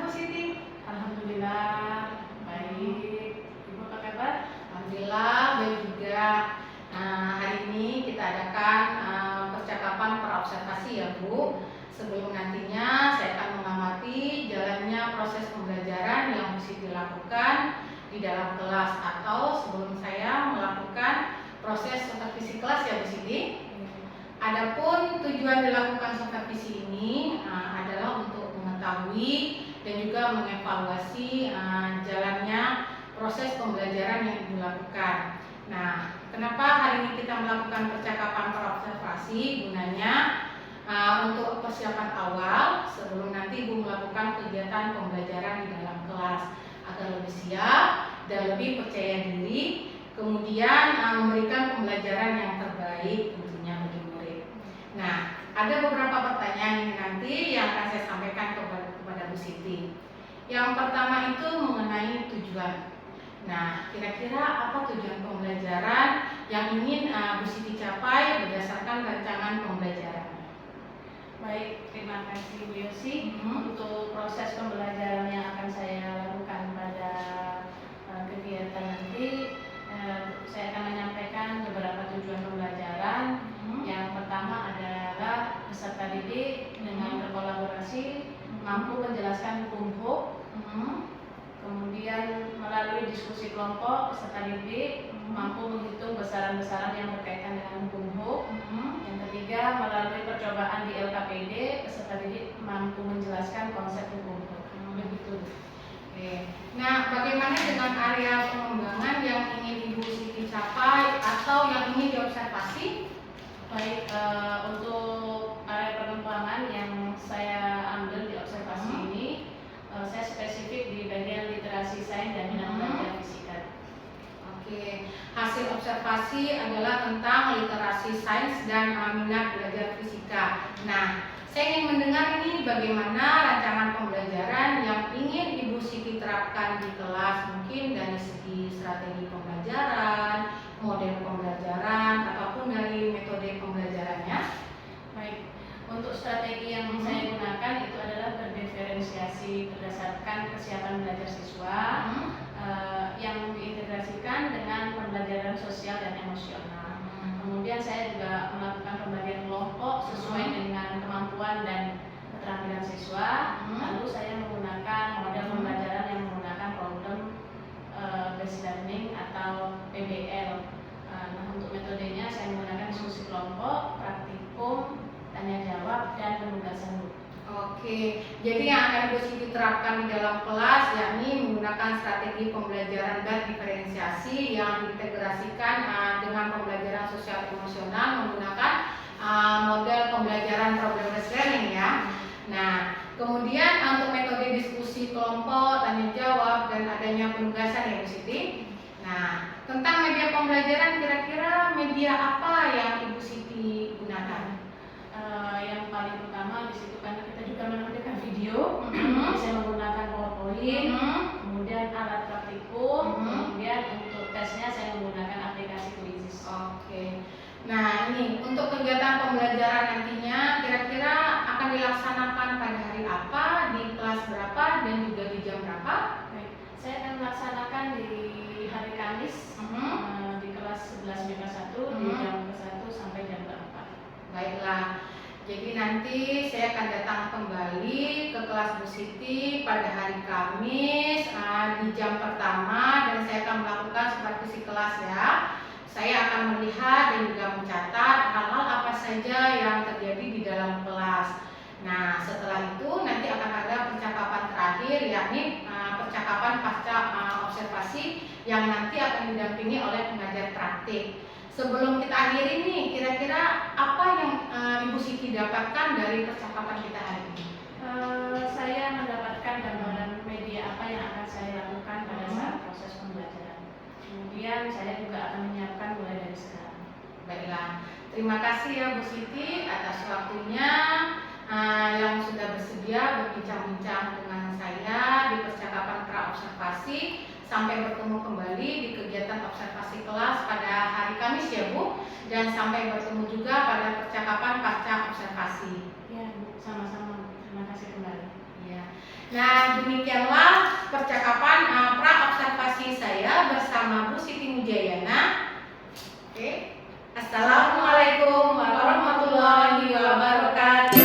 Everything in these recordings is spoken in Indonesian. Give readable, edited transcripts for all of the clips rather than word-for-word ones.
Bu Siti? Alhamdulillah baik. Ibu apa kabar? Alhamdulillah baik juga. Hari ini kita adakan percakapan praobservasi ya Bu. Sebelum nantinya saya akan mengamati jalannya proses pembelajaran yang Bu Siti lakukan di dalam kelas, atau sebelum saya melakukan proses supervisi kelas ya Bu Siti. Adapun tujuan dilakukan supervisi ini adalah untuk mengetahui dan juga mengevaluasi jalannya proses pembelajaran yang dilakukan. Nah, kenapa hari ini kita melakukan percakapan praobservasi? Gunanya untuk persiapan awal sebelum nanti Ibu melakukan kegiatan pembelajaran di dalam kelas, agar lebih siap dan lebih percaya diri, kemudian memberikan pembelajaran yang terbaik tentunya bagi murid. Nah, ada beberapa pertanyaan ini nanti yang akan saya sampaikan kepada Bu Siti. Yang pertama itu mengenai tujuan. Nah, kira-kira apa tujuan pembelajaran yang ingin Bu Siti capai berdasarkan rancangan pembelajaran? Baik, terima kasih Bu Yosi. Untuk proses pembelajaran yang akan saya lakukan pada kegiatan nanti, saya akan menyampaikan beberapa tujuan pembelajaran. Yang pertama adalah peserta didik dengan berkolaborasi mampu menjelaskan hukum, kemudian melalui diskusi kelompok peserta didik mampu menghitung besaran-besaran yang berkaitan dengan hukum. Yang ketiga, melalui percobaan di LKPD peserta didik mampu menjelaskan konsep hukum. Begitu. Oke. Nah, bagaimana dengan area pengembangan yang ingin Ibu Siti capai atau yang ingin diobservasi? Baik, untuk area pengembangan yang saya ambil di observasi ini, saya spesifik di bagian literasi sains dan minat belajar fisika. Oke, hasil observasi adalah tentang literasi sains dan minat belajar fisika. Nah, saya ingin mendengar ini bagaimana rancangan pembelajaran yang ingin Ibu Siti terapkan di kelas, mungkin dari segi strategi pembelajaran, model pembelajaran, ataupun dari metode pembelajarannya. Baik, untuk strategi yang saya gunakan itu adalah berdiferensiasi berdasarkan kesiapan belajar siswa yang diintegrasikan dengan pembelajaran sosial dan emosional. Kemudian saya juga melakukan pembagian kelompok sesuai dengan kemampuan dan keterampilan siswa. Lalu saya menggunakan model pembelajaran yang menggunakan problem based learning atau PBL. Nah, untuk metodenya saya menggunakan diskusi kelompok, praktikum, tanya jawab, dan penugasan. Oke, jadi yang akan Ibu Siti terapkan di dalam kelas yakni menggunakan strategi pembelajaran berdiferensiasi yang diintegrasikan dengan pembelajaran sosial emosional menggunakan model pembelajaran problem based learning ya. Nah, kemudian untuk metode diskusi kelompok, tanya jawab, dan adanya penugasan ya Bu Siti. Nah, tentang media pembelajaran, kira-kira media apa yang Ibu Siti gunakan? Yang paling utama di situ karena kita juga menampilkan video, saya menggunakan PowerPoint, kemudian alat praktikum, kemudian untuk tesnya saya menggunakan aplikasi Quizzes. Oke. Nah, ini untuk kegiatan pembelajaran nantinya kira-kira akan dilaksanakan pada hari apa, di kelas berapa, dan juga di jam berapa? Baik, saya akan melaksanakan di hari Kamis di kelas 11 MK1 di jam ke-1 sampai jam ke-4. Baiklah. Jadi nanti saya akan datang kembali ke kelas Bu Siti pada hari Kamis di jam pertama, dan saya akan melakukan supervisi kelas ya. Saya akan melihat dan juga mencatat hal-hal apa saja yang terjadi di dalam kelas. Nah, setelah itu nanti akan ada percakapan terakhir, yakni percakapan pasca observasi yang nanti akan didampingi oleh pengajar praktik. Sebelum kita akhiri nih, kira-kira apa yang Ibu Siti dapatkan dari percakapan kita hari ini? Saya mendapatkan gambaran media apa yang akan saya lakukan pada saat proses pembelajaran. Kemudian saya juga akan menyiapkan mulai dari sekarang. Baiklah, terima kasih ya Bu Siti atas waktunya yang sudah bersedia berbincang-bincang dengan saya di percakapan praobservasi. Sampai bertemu kembali di kegiatan observasi kelas pada hari Kamis ya Bu, dan sampai bertemu juga pada percakapan pasca observasi. Ya Bu, sama-sama. Terima kasih kembali. Ya. Nah, demikianlah percakapan pra-observasi saya bersama Bu Siti Mujayana. Oke. Assalamualaikum warahmatullahi wabarakatuh.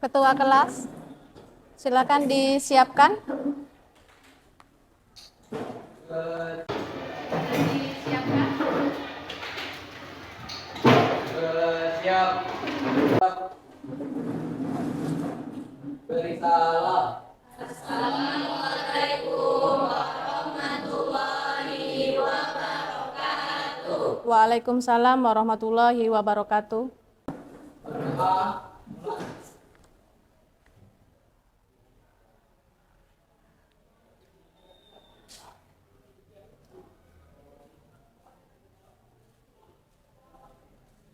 Ketua kelas, silakan disiapkan. Siap. Beri salam. Waalaikumsalam warahmatullahi wabarakatuh.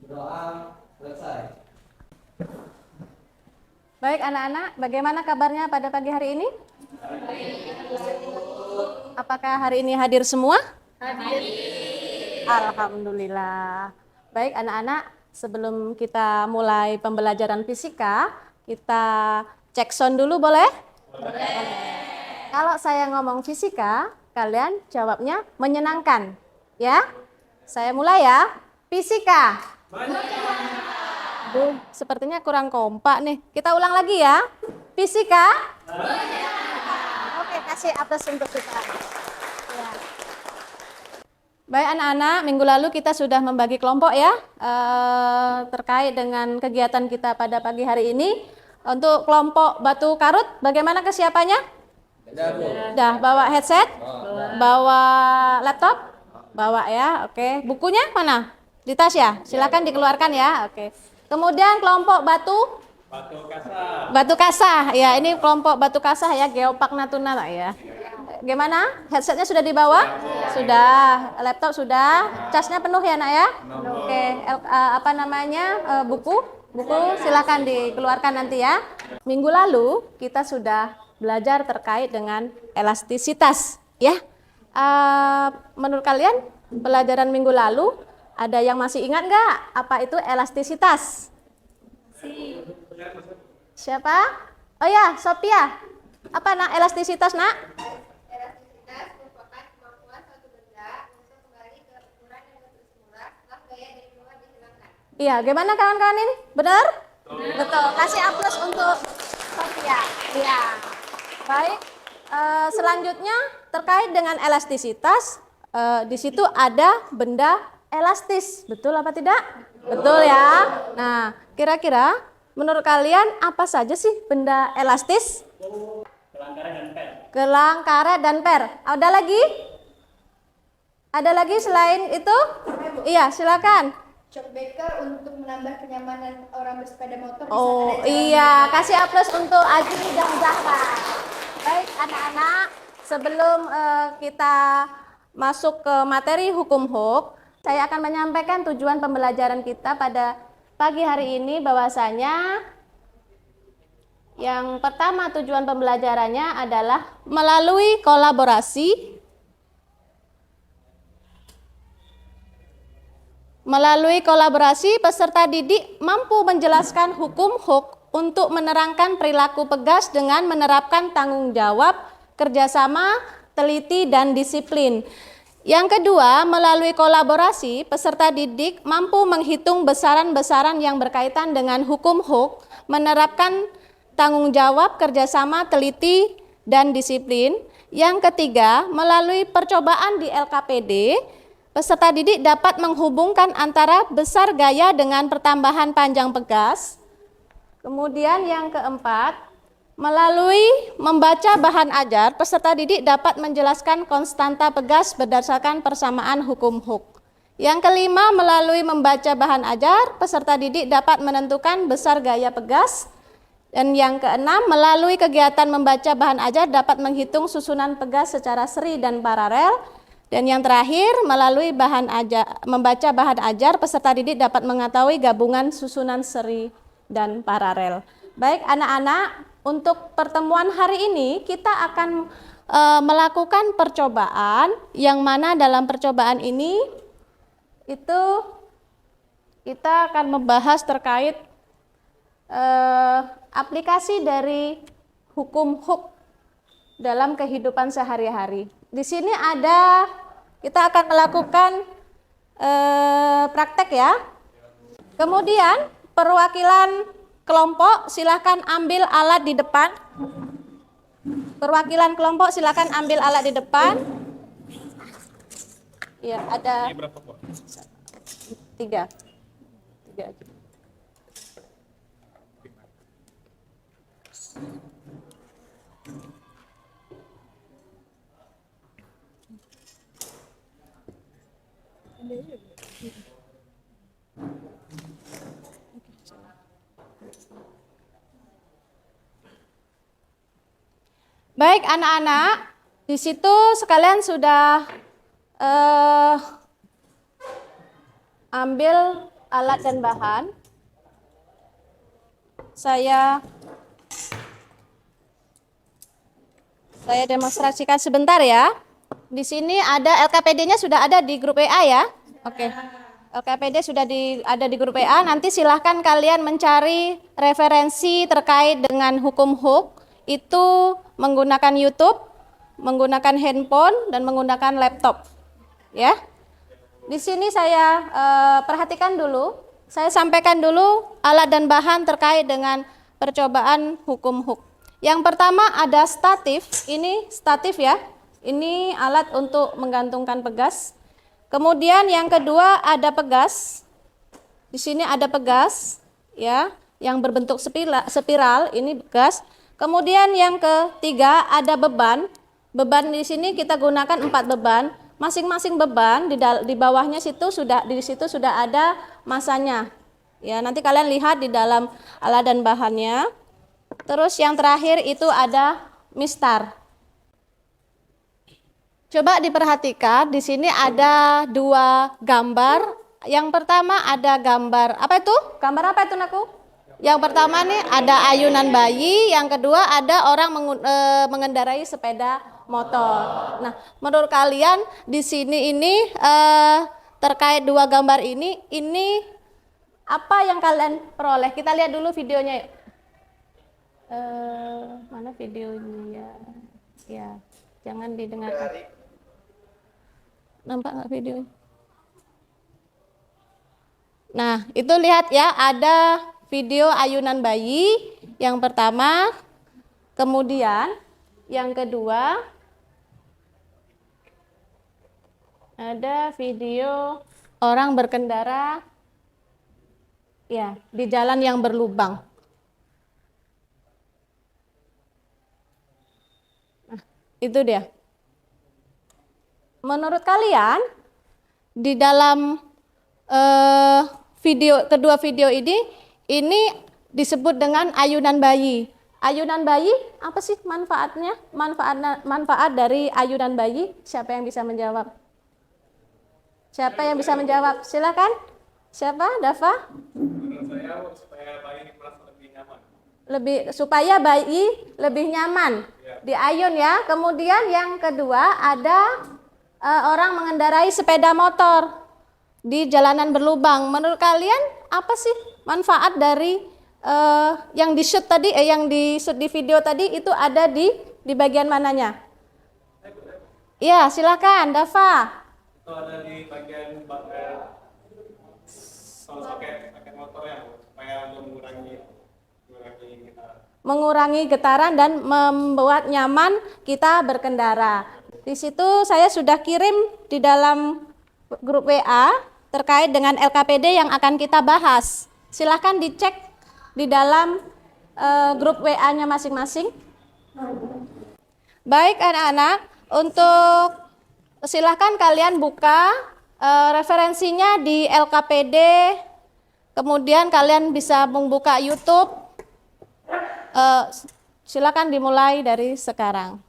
Doa selesai. Baik anak-anak, bagaimana kabarnya pada pagi hari ini? Apakah hari ini hadir semua? Hadir. Alhamdulillah. Baik anak-anak, sebelum kita mulai pembelajaran fisika, kita cek sound dulu boleh? Boleh. Kalau saya ngomong fisika, kalian jawabnya menyenangkan. Ya? Saya mulai ya. Fisika. Duh, sepertinya kurang kompak nih. Kita ulang lagi ya. Fisika. Oke, kasih atas untuk kita. Ya. Baik anak-anak, minggu lalu kita sudah membagi kelompok ya terkait dengan kegiatan kita pada pagi hari ini. Untuk kelompok batu karut, bagaimana kesiapannya? Dah bawa headset? Bawa laptop? Bawa ya, oke. Bukunya mana? Di tas ya? Silakan dikeluarkan ya, oke. Kemudian kelompok batu kasah. Batu kasah, ya ini kelompok batu kasah ya, Geopark Natuna lah ya. Gimana? Headsetnya sudah dibawa? Sudah. Laptop sudah. Casnya penuh ya nak ya? Oke. Apa namanya? Buku silakan dikeluarkan nanti ya. Minggu lalu kita sudah belajar terkait dengan elastisitas ya. Menurut kalian pelajaran minggu lalu ada yang masih ingat nggak apa itu elastisitas? Siapa? Oh ya, Sophia. Apa nak elastisitas nak? Elastisitas merupakan kemampuan suatu benda untuk kembali ke ukuran yang bentuk semula setelah gaya dari luar dihilangkan. Iya, gimana kawan-kawan ini? Benar? Betul. Kasih aplaus untuk Sophia. Iya. Baik. Selanjutnya terkait dengan elastisitas, di situ ada benda elastis. Betul apa tidak? Betul ya. Nah, kira-kira menurut kalian apa saja sih benda elastis? Gelang, karet, dan per. Ada lagi? Ada lagi selain itu? Iya, silakan. Shockbreaker untuk menambah kenyamanan orang bersepeda motor. Oh iya, kasih aplaus untuk Aji dan Zahra. Baik anak-anak, sebelum kita masuk ke materi hukum HUK, saya akan menyampaikan tujuan pembelajaran kita pada pagi hari ini, bahwasanya yang pertama tujuan pembelajarannya adalah melalui kolaborasi peserta didik mampu menjelaskan hukum HUK untuk menerangkan perilaku pegas dengan menerapkan tanggung jawab, kerjasama, teliti, dan disiplin. Yang kedua, melalui kolaborasi, peserta didik mampu menghitung besaran-besaran yang berkaitan dengan hukum HUK, menerapkan tanggung jawab, kerjasama, teliti, dan disiplin. Yang ketiga, melalui percobaan di LKPD, peserta didik dapat menghubungkan antara besar gaya dengan pertambahan panjang pegas. Kemudian yang keempat, melalui membaca bahan ajar, peserta didik dapat menjelaskan konstanta pegas berdasarkan persamaan hukum HUK. Yang kelima, melalui membaca bahan ajar, peserta didik dapat menentukan besar gaya pegas. Dan yang keenam, melalui kegiatan membaca bahan ajar dapat menghitung susunan pegas secara seri dan paralel. Dan yang terakhir, melalui membaca bahan ajar, peserta didik dapat mengetahui gabungan susunan seri dan paralel. Baik anak-anak, untuk pertemuan hari ini kita akan melakukan percobaan, yang mana dalam percobaan ini itu kita akan membahas terkait aplikasi dari hukum huk dalam kehidupan sehari-hari. Di sini kita akan melakukan praktek ya. Kemudian perwakilan kelompok silahkan ambil alat di depan. Perwakilan kelompok silahkan ambil alat di depan. Ya, ada 3. Baik anak-anak, di situ sekalian sudah ambil alat dan bahan. Saya demonstrasikan sebentar ya. Di sini ada LKPD-nya sudah ada di grup WA ya. Oke. LKPD sudah ada di grup WA. Nanti silahkan kalian mencari referensi terkait dengan hukum huk itu menggunakan YouTube, menggunakan handphone dan menggunakan laptop. Ya. Di sini saya perhatikan dulu. Saya sampaikan dulu alat dan bahan terkait dengan percobaan hukum huk. Yang pertama ada statif. Ini statif ya. Ini alat untuk menggantungkan pegas. Kemudian yang kedua ada pegas. Di sini ada pegas ya, yang berbentuk spiral, ini pegas. Kemudian yang ketiga ada beban. Beban di sini kita gunakan 4 beban. Masing-masing beban di bawahnya di situ sudah ada masanya. Ya, nanti kalian lihat di dalam alat dan bahannya. Terus yang terakhir itu ada mistar. Coba diperhatikan, di sini ada 2 gambar. Yang pertama ada gambar apa itu? Gambar apa itu, Naku? Yang pertama nih ada ayunan bayi, yang kedua ada orang mengendarai sepeda motor. Nah, menurut kalian di sini ini terkait 2 gambar ini apa yang kalian peroleh? Kita lihat dulu videonya yuk. Mana videonya? Ya, jangan didengarkan. Nampak nggak videonya? Nah, itu lihat ya, ada video ayunan bayi yang pertama, kemudian yang kedua ada video orang berkendara ya di jalan yang berlubang. Nah, itu dia. Menurut kalian di dalam kedua video ini disebut dengan ayunan bayi. Ayunan bayi apa sih manfaatnya? Manfaat dari ayunan bayi, siapa yang bisa menjawab? Siapa yang bisa menjawab? Silakan. Siapa? Dava? Menurut saya supaya bayi merasa lebih nyaman. Supaya bayi lebih nyaman. Diayun ya. Kemudian yang kedua ada orang mengendarai sepeda motor di jalanan berlubang. Menurut kalian apa sih manfaat dari yang di-shoot tadi, yang di-shoot di video tadi itu ada di bagian mananya? Iya, silakan, Dava. Itu ada di bagian pakai motor ya, supaya mengurangi getaran dan membuat nyaman kita berkendara. Di situ saya sudah kirim di dalam grup WA terkait dengan LKPD yang akan kita bahas. Silahkan dicek di dalam grup WA-nya masing-masing. Baik anak-anak, untuk silahkan kalian buka referensinya di LKPD, kemudian kalian bisa membuka YouTube. Silahkan dimulai dari sekarang.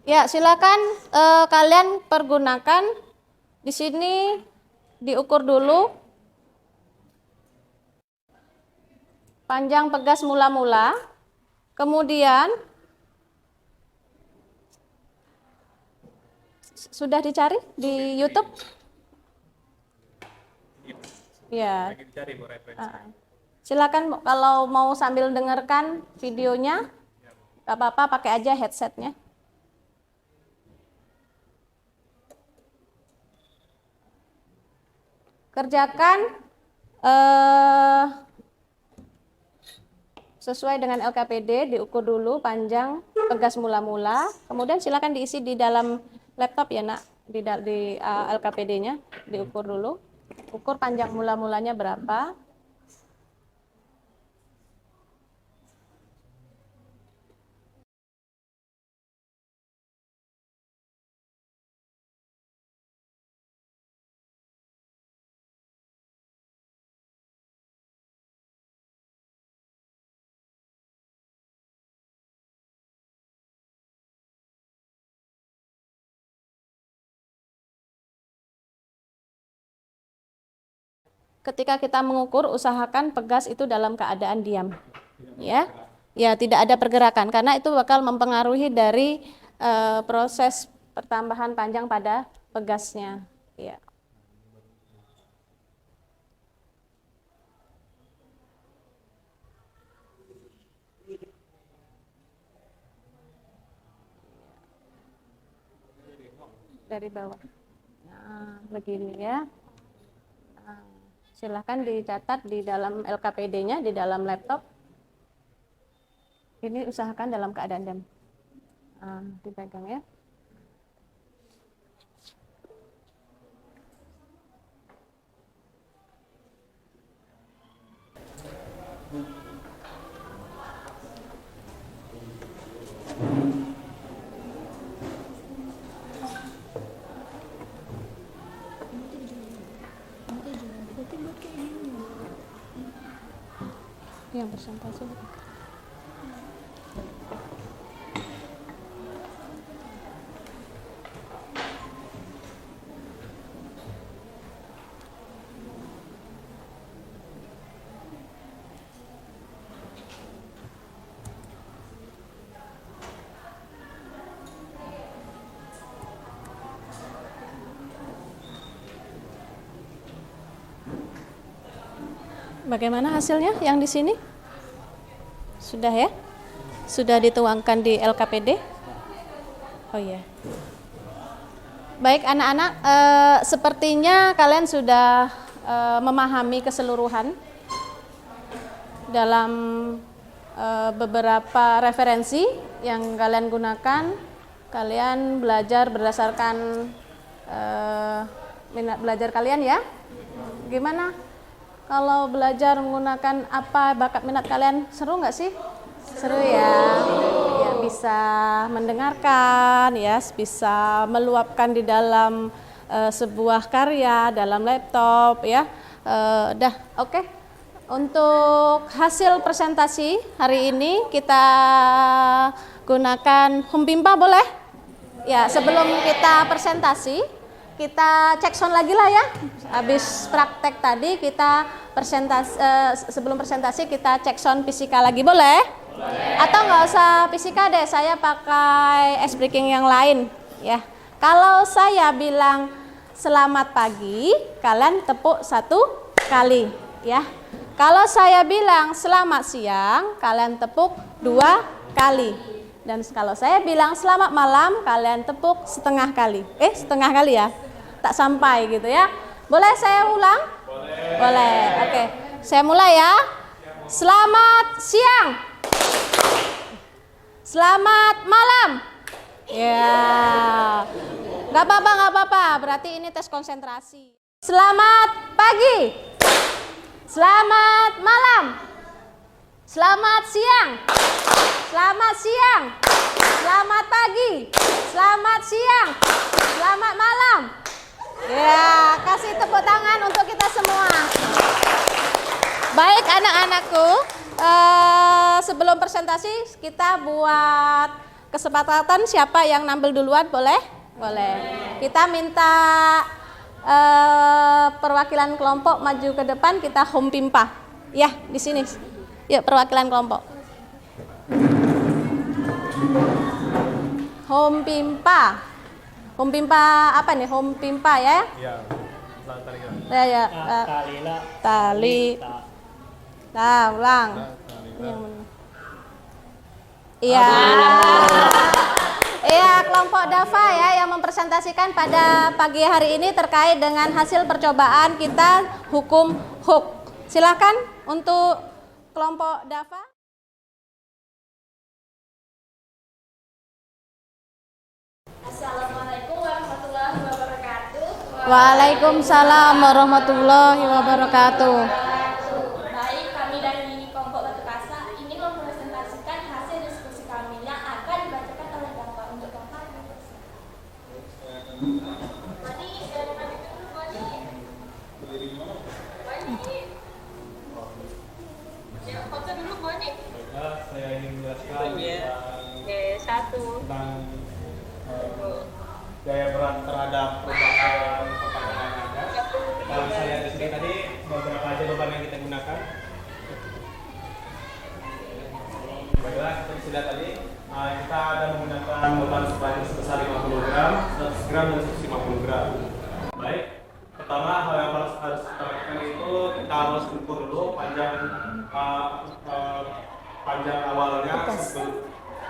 Ya, silakan kalian pergunakan. Di sini diukur dulu panjang pegas mula-mula. Kemudian sudah dicari di YouTube? Ya. Lagi dicari Bu referensi. Silakan kalau mau sambil dengarkan videonya, nggak apa-apa, pakai aja headsetnya. Kerjakan sesuai dengan LKPD, diukur dulu panjang pegas mula-mula, kemudian silakan diisi di dalam laptop ya nak, di LKPD-nya diukur dulu, ukur panjang mula-mulanya berapa. Ketika kita mengukur, usahakan pegas itu dalam keadaan diam, ya, ya tidak ada pergerakan, karena itu bakal mempengaruhi dari proses pertambahan panjang pada pegasnya, ya. Dari bawah, nah begini ya. Silahkan dicatat di dalam LKPD-nya, di dalam laptop. Ini usahakan dalam keadaan diam. Dipegang ya. Yang persentase. Bagaimana hasilnya yang di sini? Sudah ya? Sudah dituangkan di LKPD? Oh iya. Baik anak-anak, sepertinya kalian sudah memahami keseluruhan dalam beberapa referensi yang kalian gunakan. Kalian belajar berdasarkan minat belajar kalian ya. Gimana? Kalau belajar menggunakan apa bakat minat kalian, seru nggak sih? Seru ya. Ya bisa mendengarkan, ya bisa meluapkan di dalam sebuah karya dalam laptop, ya. Dah, oke. Untuk hasil presentasi hari ini kita gunakan Humpimpa boleh? Ya, sebelum kita presentasi, kita cek sound lagi lah ya. Habis praktek tadi kita sebelum presentasi kita cek sound fisika lagi boleh? Atau nggak usah fisika deh, saya pakai ice breaking yang lain ya. Kalau saya bilang selamat pagi, kalian tepuk 1 kali ya. Kalau saya bilang selamat siang, kalian tepuk 2 kali. Dan kalau saya bilang selamat malam, kalian tepuk setengah kali. Setengah kali ya, tak sampai gitu ya. Boleh saya ulang? Boleh. Oke, saya mulai ya. Selamat siang. Selamat malam. Ya, nggak apa-apa. Berarti ini tes konsentrasi. Selamat pagi. Selamat malam. Selamat siang. Selamat siang. Selamat pagi. Selamat siang. Selamat malam. Ya, kasih tepuk tangan untuk kita semua. Baik anak-anakku, sebelum presentasi kita buat kesepakatan siapa yang nampil duluan, boleh? Boleh. Kita minta perwakilan kelompok maju ke depan, kita home pimpa. Ya, di sini. Yuk, perwakilan kelompok. Home pimpa. Home pimpa apa nih? Home pimpa ya? Iya. Tali. Ya. Tali. Nah, ulang. Ini yang mana? Iya. Iya, kelompok Dava ya yang mempresentasikan pada pagi hari ini terkait dengan hasil percobaan kita hukum hook. Silakan untuk kelompok Dava. Assalamualaikum warahmatullahi wabarakatuh. Waalaikumsalam warahmatullahi wabarakatuh. Baik, kami dari kelompok Batu Kasa ingin mempresentasikan hasil diskusi kami yang akan dibacakan oleh Bapak untuk Bapak. Saya ingin menjelaskan tentang gaya berat terhadap perubahan perpanjangan Anda. Kalau saya lihat di sini tadi beberapa aja beban yang kita gunakan. Baiklah, kita bisa lihat tadi kita ada menggunakan beban sepanjang sebesar 50 gram, 100 gram, dan 150 gram. Baik, pertama hal yang harus kita lakukan itu kita harus ukur dulu panjang awalnya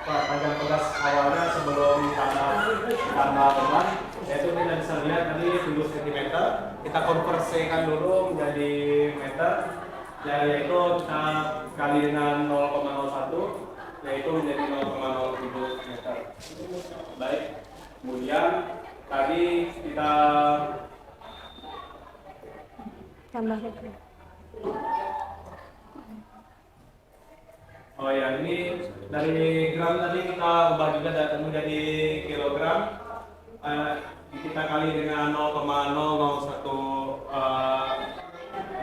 panjang pegas awalnya sebelum ditambah beban, yaitu kita bisa lihat tadi 70 cm. Kita konversikan dulu menjadi meter, yaitu kita kali dengan 0,01, yaitu menjadi 0,07 meter. Baik, kemudian tadi kita Tambah. Oh ya, ini dari gram tadi kita ubah juga menjadi kilogram. Kita kali dengan 0,001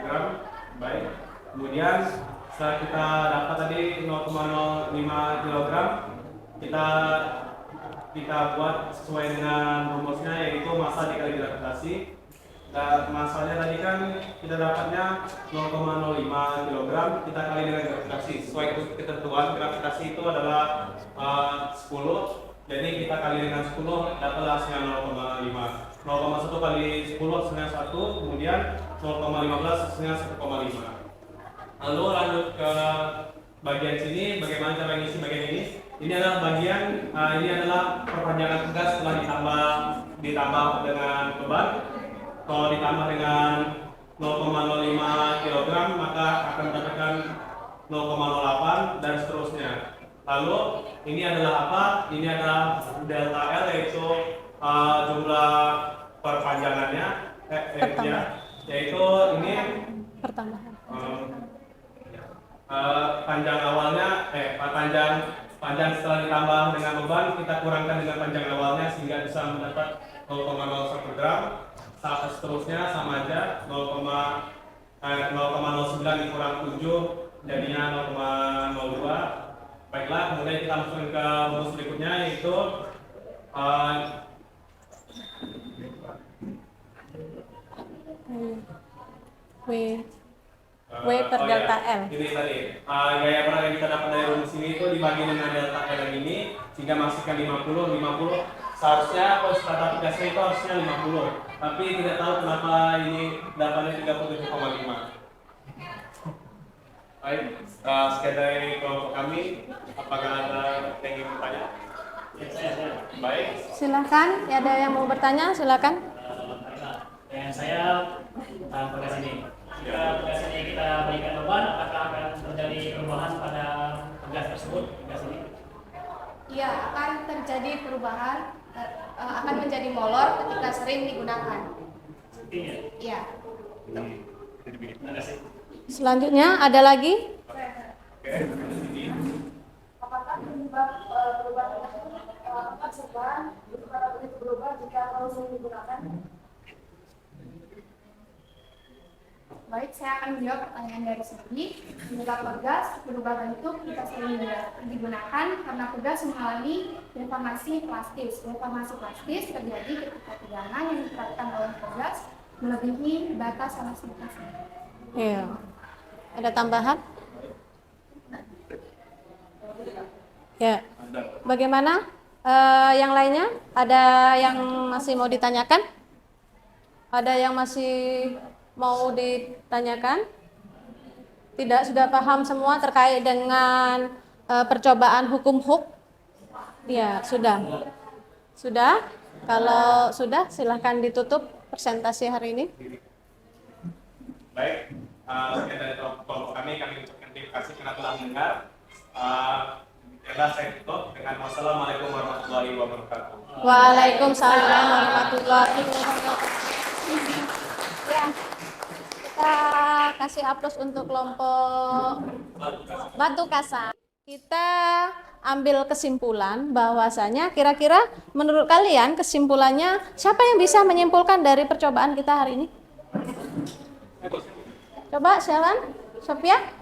gram. Baik. Kemudian setelah kita dapat tadi 0,05 kilogram, kita buat sesuai dengan rumusnya, yaitu massa dikali gravitasi. Dan massanya tadi kan kita dapatnya 0,05 kg, kita kali dengan gravitasi. Sesuai ketentuan gravitasi itu adalah 10, jadi kita kali dengan 10 dapatlah hasilnya 0,5. 0,1 kali 10 hasilnya 1, kemudian 0,15 hasilnya 1,5. Lalu lanjut ke bagian sini, bagaimana cara mengisi bagian ini? Ini adalah bagian, ini adalah perpanjangan pegas setelah ditambah dengan beban. Kalau ditambah dengan 0,05 kg, maka akan mendapatkan 0,08 dan seterusnya. Lalu ini adalah apa? Ini adalah delta L, yaitu jumlah perpanjangannya, yaitu ini Pertambahan. panjang awalnya, panjang setelah ditambah dengan beban, kita kurangkan dengan panjang awalnya sehingga bisa mendapat 0,01 gram. Saat seterusnya sama aja, 0,09 dikurang 7 jadinya 0,02. Baiklah, kemudian kita masukkan ke rumus berikutnya, yaitu W per delta L. Ini tadi gaya berat yang kita dapat dari rumus ini itu dibagi dengan delta L yang ini, sehingga masukkan 50. Seharusnya konsentrasi gasnya itu harusnya 50, tapi tidak tahu kenapa ini dapatnya 37,5. Baik, sekian dari kelompok kami. Apakah ada yang ingin bertanya? Baik. Silakan, ya, ada yang mau bertanya, silakan. Yang saya pegas ini. Jika pegas ini kita berikan beban, apakah akan terjadi perubahan pada pegas tersebut? Pegas ini? Iya, akan terjadi perubahan, akan menjadi molor ketika sering digunakan. Sepertinya. Iya. Terima kasih. Selanjutnya ada lagi? Apakah penyebab perubahan tersebut berubah jika terus digunakan? Baik, saya akan menjawab pertanyaan dari sini. Menurut Pegas, perubahan itu kita sering digunakan karena Pegas mengalami deformasi plastis. Deformasi plastis terjadi ketika tegangan yang diterapkan oleh Pegas melebihi batas elastisitas. Iya. Ada tambahan? Ya. Bagaimana? Yang lainnya? Ada yang masih mau ditanyakan? Ada yang masih mau ditanyakan? Tidak, sudah paham semua terkait dengan percobaan hukum HUK? Ya, sudah. Sudah? Kalau sudah, silahkan ditutup presentasi hari ini. Baik, sekian dari kelompok kami ucapkan terima kasih karena telah mendengar. Saya tutup dengan wassalamualaikum warahmatullahi wabarakatuh. Waalaikumsalam warahmatullahi wabarakatuh. Ya, kita kasih aplaus untuk kelompok Batu Kasar. Kita ambil kesimpulan bahwasanya kira-kira menurut kalian kesimpulannya siapa yang bisa menyimpulkan dari percobaan kita hari ini? Coba silakan, Sophia.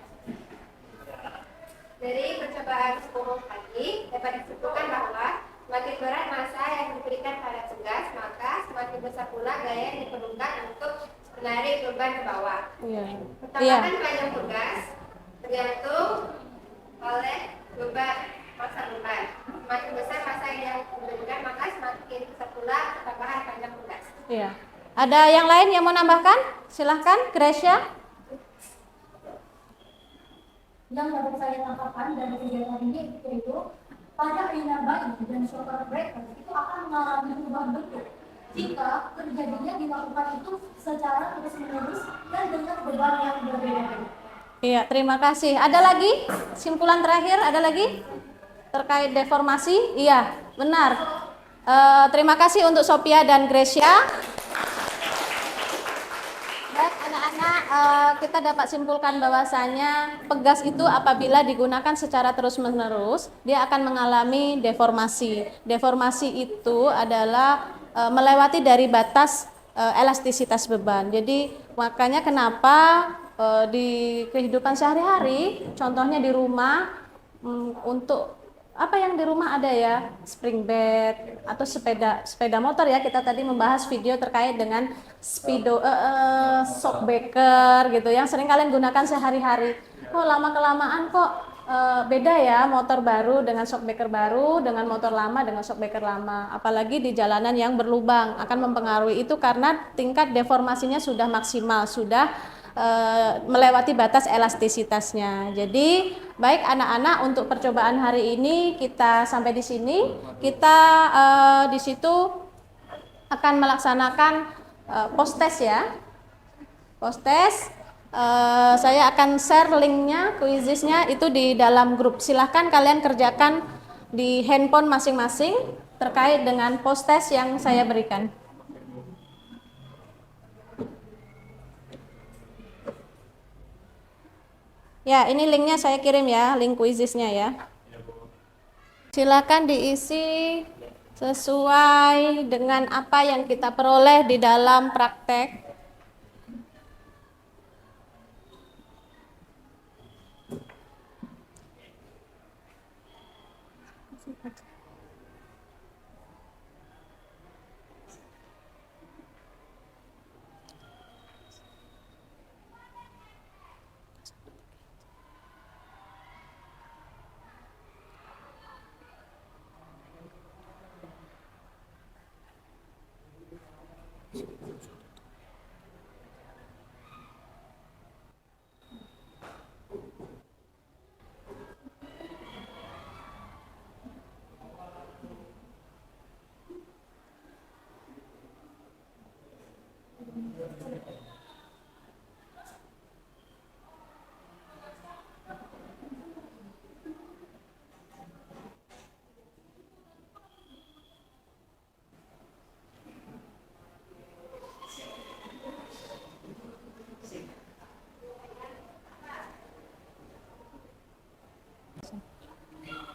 Dari percobaan 10 tadi dapat disimpulkan bahwa semakin berat massa yang diberikan pada Pegas, maka semakin besar pula gaya yang diperlukan untuk menarik beban ke bawah. Pertambakan panjang Pegas tergantung oleh beban massa beban. Semakin besar massa yang diberikan, maka semakin besar pula tambahan panjang Pegas. Iya. Ada yang lain yang mau nambahkan? Silahkan, Gracia. Yang dapat saya tangkapkan dari kegiatan ini yaitu pada akhirnya bayi dan shoulder breaker itu akan mengalami perubahan bentuk jika terjadinya dilakukan itu secara terus-menerus dan dengan beban yang berbeda. Iya, terima kasih. Ada lagi? Simpulan terakhir, ada lagi? Terkait deformasi? Iya, benar. Terima kasih untuk Sophia dan Gracia. Baik, anak-anak, kita dapat simpulkan bahwasanya Pegas itu apabila digunakan secara terus-menerus, dia akan mengalami deformasi. Deformasi itu adalah melewati dari batas elastisitas beban. Jadi makanya kenapa di kehidupan sehari-hari, contohnya di rumah, untuk apa yang di rumah ada ya, spring bed atau sepeda motor ya, kita tadi membahas video terkait dengan shock breaker gitu yang sering kalian gunakan sehari-hari. Kok lama kelamaan kok beda ya motor baru dengan shock breaker baru dengan motor lama dengan shock breaker lama, apalagi di jalanan yang berlubang akan mempengaruhi itu karena tingkat deformasinya sudah maksimal, sudah melewati batas elastisitasnya. Jadi baik anak-anak, untuk percobaan hari ini kita sampai di sini. Kita di situ akan melaksanakan post test ya. Post test. Saya akan share linknya, quizisnya itu di dalam grup. Silahkan kalian kerjakan di handphone masing-masing terkait dengan post test yang saya berikan. Ya, ini linknya saya kirim ya, link quizisnya ya. Silakan diisi sesuai dengan apa yang kita peroleh di dalam praktek.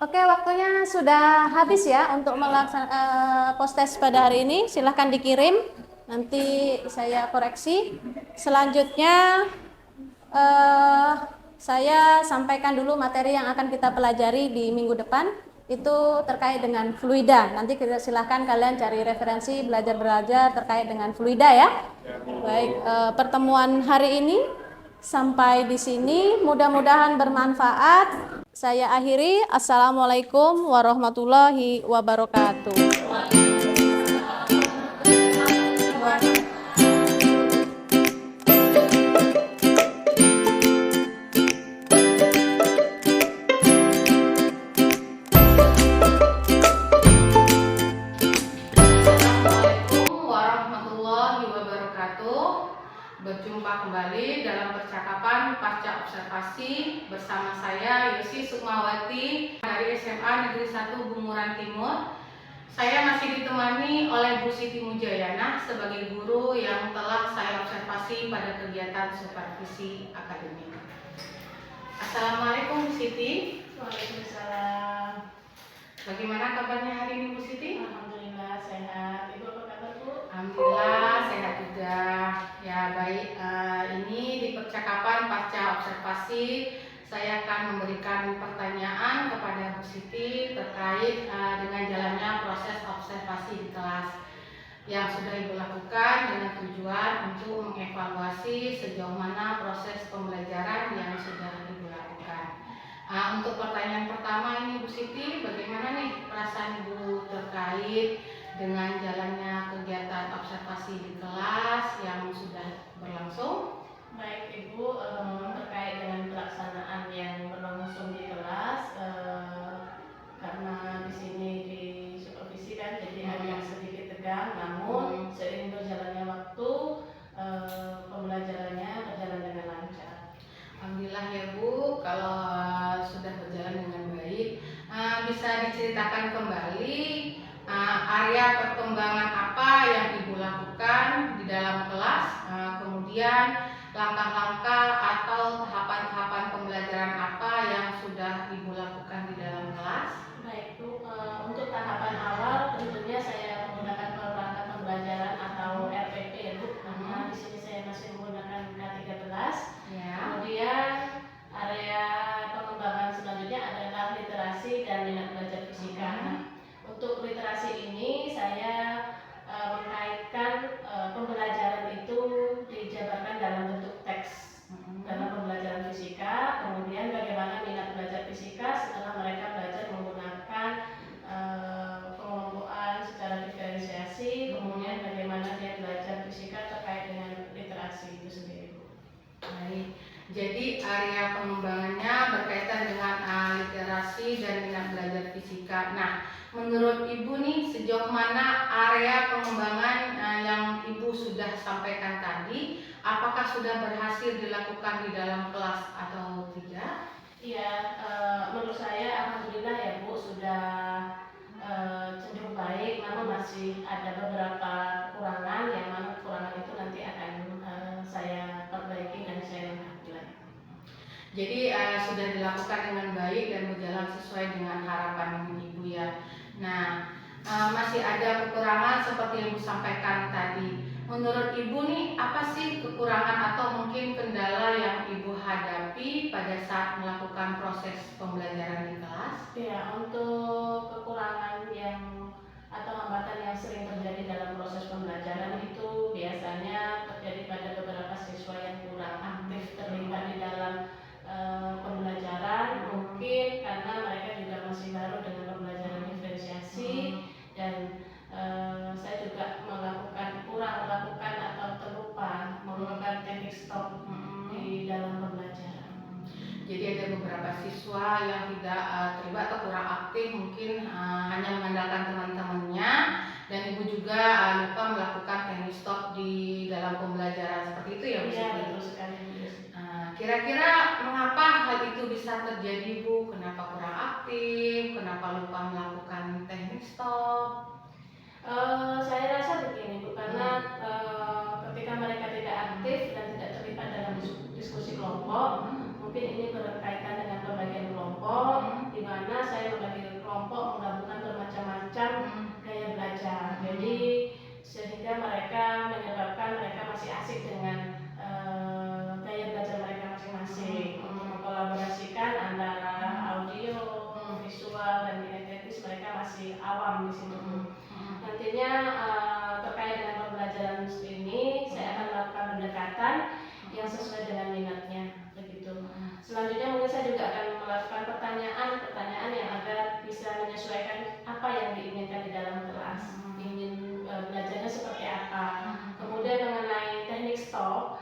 Oke, waktunya sudah habis ya untuk melaksanakan post test pada hari ini. Silahkan dikirim, nanti saya koreksi. Selanjutnya saya sampaikan dulu materi yang akan kita pelajari di minggu depan. Itu terkait dengan fluida. Nanti kita silahkan kalian cari referensi belajar terkait dengan fluida ya. Baik, pertemuan hari ini sampai di sini. Mudah-mudahan bermanfaat. Saya akhiri. Assalamualaikum warahmatullahi wabarakatuh. Berjumpa kembali dalam percakapan pasca observasi bersama saya Yosi Sukmawati dari SMA Negeri 1 Bunguran Timur. Saya masih ditemani oleh Bu Siti Mujayana sebagai guru yang telah saya observasi pada kegiatan supervisi akademik. Assalamualaikum Bu Siti. Waalaikumsalam. Bagaimana kabarnya hari ini Bu Siti? Alhamdulillah sehat. Ibu apa kabar Bu? Alhamdulillah sehat juga. Ya baik, ini di percakapan pasca observasi saya akan memberikan pertanyaan kepada Bu Siti terkait dengan jalannya proses observasi di kelas yang sudah Ibu lakukan dengan tujuan untuk mengevaluasi sejauh mana proses pembelajaran yang sudah Ibu lakukan. Untuk pertanyaan pertama ini Bu Siti, bagaimana nih perasaan Ibu terkait dengan jalannya kegiatan observasi di kelas yang sudah berlangsung? Baik Ibu, terkait dengan pelaksanaan yang berlangsung di kelas, karena di sini di supervisi kan jadi agak sedikit tegang, namun seiring berjalannya waktu pembelajarannya berjalan dengan lancar. Alhamdulillah ya Bu, kalau sudah berjalan dengan baik. Bisa diceritakan kembali area perkembangan apa yang Ibu lakukan di dalam kelas, kemudian langkah-langkah atau tahapan-tahapan pembelajaran apa yang sudah Ibu lakukan di dalam kelas? Baik Bu, untuk tahapan awal tentunya saya menggunakan perangkat pembelajaran atau RPP ya Bu, karena di sini saya masih menggunakan K13. Ya. Kemudian area pengembangan selanjutnya adalah literasi dan minat belajar fisika. Untuk literasi ini saya mengkaitkan pembelajaran itu dijabarkan dalam bentuk teks dalam pembelajaran fisika. Kemudian bagaimana minat belajar fisika setelah mereka belajar menggunakan pengelompokan secara diferensiasi. Kemudian bagaimana dia belajar fisika terkait dengan literasi itu sendiri. Baik, jadi area pengembangannya berkaitan dengan literasi dan minat belajar fisika. Nah, menurut Ibu nih sejauh mana area pengembangan yang Ibu sudah sampaikan tadi, apakah sudah berhasil dilakukan di dalam kelas atau tidak? Iya, menurut saya alhamdulillah ya Bu sudah cenderung baik, namun masih ada beberapa kekurangan yang mana kekurangan itu nanti akan saya perbaiki dan saya lengkapi lagi. Jadi sudah dilakukan dengan baik dan berjalan sesuai dengan harapan Ibu ya. Nah, masih ada kekurangan seperti yang Ibu sampaikan tadi. Menurut Ibu nih apa sih kekurangan atau mungkin kendala yang Ibu hadapi pada saat melakukan proses pembelajaran di kelas? Ya, untuk kekurangan yang atau hambatan yang sering terjadi dalam proses pembelajaran itu biasanya terjadi pada beberapa siswa yang kurang aktif terlibat di dalam pembelajaran, mungkin karena mereka juga masih baru dengan pembelajaran diferensiasi dan saya juga kurang melakukan atau terlupa melakukan teknik stop di dalam pembelajaran. Jadi ada beberapa siswa yang tidak terlibat atau kurang aktif, mungkin hanya mengandalkan teman-temannya, dan Ibu juga lupa melakukan teknik stop di dalam pembelajaran seperti itu ya Bu? Iya, betul sekali. Kira-kira mengapa hal itu bisa terjadi Bu? Kenapa kurang aktif? Kenapa lupa melakukan teknik stop? Saya rasa begini Bu, karena ketika mereka tidak aktif dan tidak terlibat dalam diskusi kelompok, mungkin ini berkaitan dengan pembagian kelompok, di mana saya membagi kelompok menggabungkan bermacam-macam gaya belajar. Jadi sehingga menyebabkan mereka masih asik dengan gaya belajar mereka masing-masing. Untuk awam di sini. Nantinya terkait dengan pembelajaran ini saya akan melakukan pendekatan yang sesuai dengan minatnya begitu. Selanjutnya mungkin saya juga akan melakukan pertanyaan yang agar bisa menyesuaikan apa yang diinginkan di dalam kelas. Ingin belajarnya seperti apa. Kemudian mengenai teknik stop,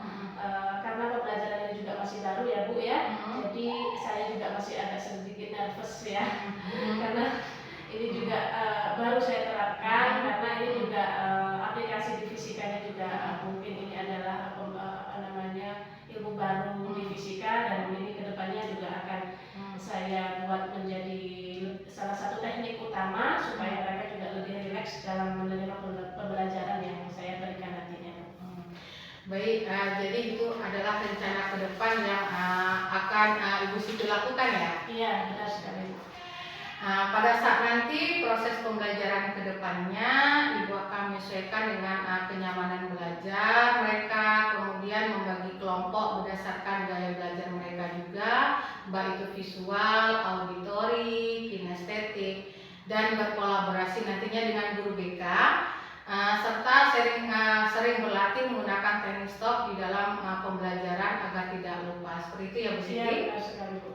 karena pembelajarannya juga masih baru ya Bu ya. Jadi saya juga masih agak sedikit nervous ya. Karena ini juga baru saya terapkan, karena ini juga aplikasi di fisikanya juga mungkin ini adalah ilmu baru di fisika, dan ini kedepannya juga akan saya buat menjadi salah satu teknik utama supaya mereka juga lebih rileks dalam menerima pembelajaran yang saya berikan nantinya. Baik, jadi itu adalah rencana ke depan yang akan Ibu Siti lakukan ya? Iya, benar sekali. Pada saat nanti proses pembelajaran ke depannya, Ibu akan menyesuaikan dengan kenyamanan belajar mereka, kemudian membagi kelompok berdasarkan gaya belajar mereka juga, baik itu visual, auditori, kinestetik, dan berkolaborasi nantinya dengan guru BK, serta sering berlatih menggunakan teknik stop di dalam pembelajaran agar tidak lupa. Seperti itu ya Bu Siti? Iya, benar sekali Bu.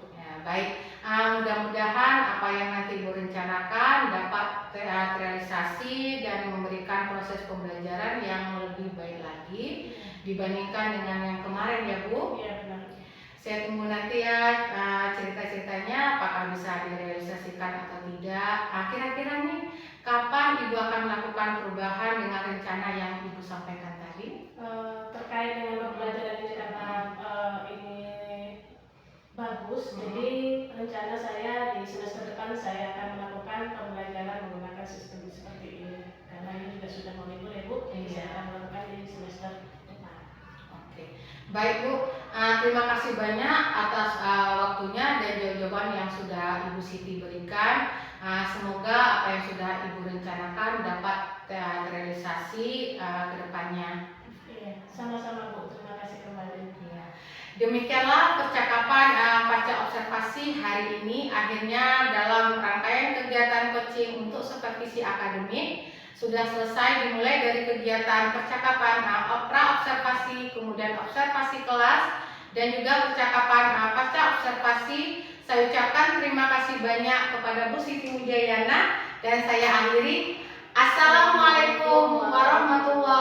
Baik, mudah-mudahan apa yang nanti Ibu rencanakan dapat terrealisasi dan memberikan proses pembelajaran yang lebih baik lagi dibandingkan dengan yang kemarin ya Bu. Iya, benar. Saya tunggu nanti ya cerita-ceritanya apakah bisa direalisasikan atau tidak. Kira-kira nih kapan Ibu akan melakukan perubahan dengan rencana yang Ibu sampaikan tadi? Terkait dengan pembelajaran ini, karena ini bagus, jadi rencana saya di semester depan saya akan melakukan pembelajaran menggunakan sistem seperti ini, karena ini juga sudah mau libur ya Bu, jadi saya akan melakukan di semester depan. Oke, baik Bu, terima kasih banyak atas waktunya dan jawaban yang sudah Ibu Siti berikan. Semoga apa yang sudah Ibu rencanakan dapat terrealisasi ke depannya. Iya, sama-sama Bu, terima kasih kembali. Demikianlah percakapan pasca observasi hari ini. Akhirnya dalam rangkaian kegiatan coaching untuk supervisi akademik sudah selesai, dimulai dari kegiatan percakapan pra-observasi, kemudian observasi kelas, dan juga percakapan pasca observasi. Saya ucapkan terima kasih banyak kepada Bu Siti Mujayana, dan saya akhiri. Assalamualaikum warahmatullahi